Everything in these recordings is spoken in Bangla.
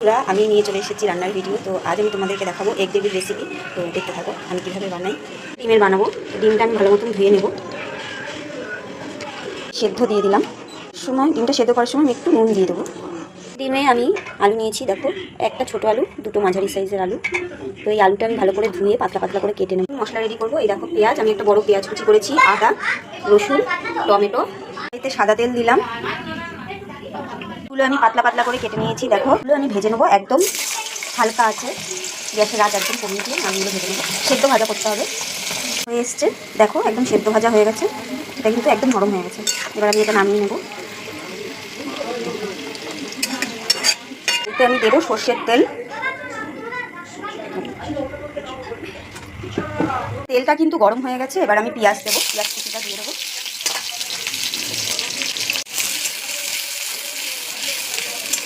আমি নিয়ে চলে এসেছি রান্নার ভিডিও। তো আজ আমি তোমাদেরকে দেখাবো এগ গ্রেভির রেসিপি। তো দেখতে থাকো আমি কীভাবে বানাই। ডিমের বানাবো। ডিমটা আমি ভালো মতন ধুয়ে নেব, সেদ্ধ দিয়ে দিলাম। ডিমটা সেদ্ধ করার সময় আমি একটু নুন দিয়ে দেবো। ডিমে আমি আলু নিয়েছি, দেখো একটা ছোটো আলু, দুটো মাঝারি সাইজের আলু। তো এই আলুটা আমি ভালো করে ধুয়ে পাতলা পাতলা করে কেটে নেব। মশলা রেডি করবো। এই দেখো পেঁয়াজ, আমি একটা বড় পেঁয়াজ কুচি করেছি, আদা, রসুন, টমেটো, এতে সাদা তেল দিলাম। এগুলো আমি পাতলা পাতলা করে কেটে নিয়েছি। দেখো এগুলো আমি ভেজে নেবো, একদম হালকা আছে, গ্যাসের আঁচ একদম কমিয়ে দিয়ে আলুগুলো ভেজে নেবো। সেদ্ধ ভাজা করতে হবে। হয়ে এসছে, দেখো একদম সেদ্ধ ভাজা হয়ে গেছে। এটা কিন্তু একদম নরম হয়ে গেছে। এবার আমি এটা নামিয়ে নেব। এতে আমি দেবো সর্ষের তেল। তেলটা কিন্তু গরম হয়ে গেছে। এবার আমি পেঁয়াজ দেবো, পেঁয়াজ কুচিটা দিয়ে দেবো।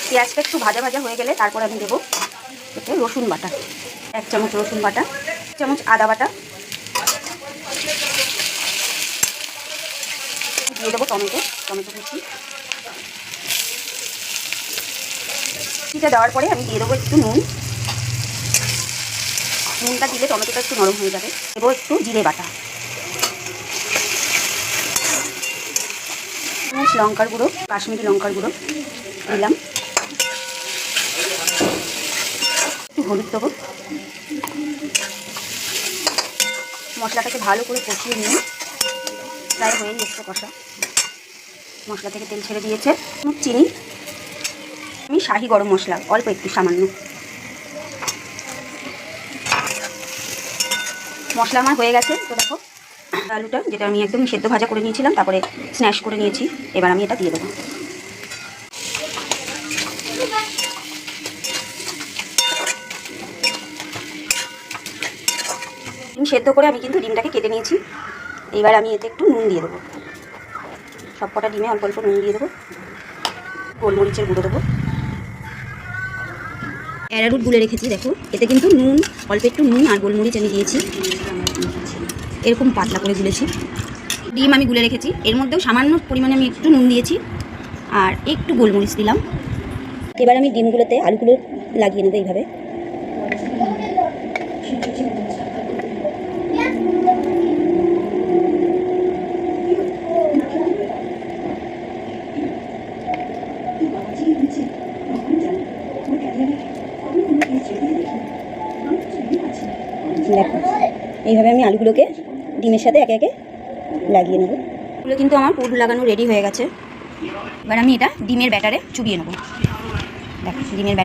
পেঁয়াজটা একটু ভাজা ভাজা হয়ে গেলে তারপর আমি দেবো এতে রসুন বাটা, 1 চামচ রসুন বাটা, 1 চামচ আদা বাটা, দিয়ে দেবো টমেটো কুচি। কুচিটা দেওয়ার পরে আমি দিয়ে দেবো একটু নুন। নুনটা দিলে টমেটোটা একটু নরম হয়ে যাবে। দেবো একটু জিরে বাটা, লঙ্কার গুঁড়ো, কাশ্মীরি লঙ্কার গুঁড়ো দিলাম, একটু হলুদ দেবো। মশলাটাকে ভালো করে কষিয়ে নিয়ে প্রায় হয়ে এসছে কষা। মশলা থেকে তেল ছেড়ে দিয়েছে। চিনি, আমি শাহি গরম মশলা অল্প একটু সামান্য। মশলা আমার হয়ে গেছে। তো দেখো আলুটা, যেটা আমি একদম সেদ্ধ ভাজা করে নিয়েছিলাম, তারপরে স্ন্যাশ করে নিয়েছি। এবার আমি এটা দিয়ে দেবো। ডিম সেদ্ধ করে আমি কিন্তু ডিমটাকে কেটে নিয়েছি। এবার আমি এতে একটু নুন দিয়ে দেবো। সব কটা ডিমে অল্প অল্প নুন দিয়ে দেবো। গোলমরিচের গুঁড়ো দেবো। অ্যারারুট গুলে রেখেছি, দেখো এতে কিন্তু নুন, অল্প একটু নুন আর গোলমরিচ আমি দিয়েছি। এরকম পাতলা করে গুলেছি। ডিম আমি গুলে রেখেছি, এর মধ্যেও সামান্য পরিমাণে আমি একটু নুন দিয়েছি আর একটু গোলমরিচ দিলাম। এবার আমি ডিমগুলোতে আলুগুলো লাগিয়ে নেবো এইভাবে। দেখো এইভাবে আমি আলুগুলোকে ডিমের সাথে একে একে লাগিয়ে নেব। এগুলো কিন্তু আমার পুর লাগানো রেডি হয়ে গেছে। এবার আমি এটা ডিমের ব্যাটারে চুবিয়ে নেব। দেখো ডিমের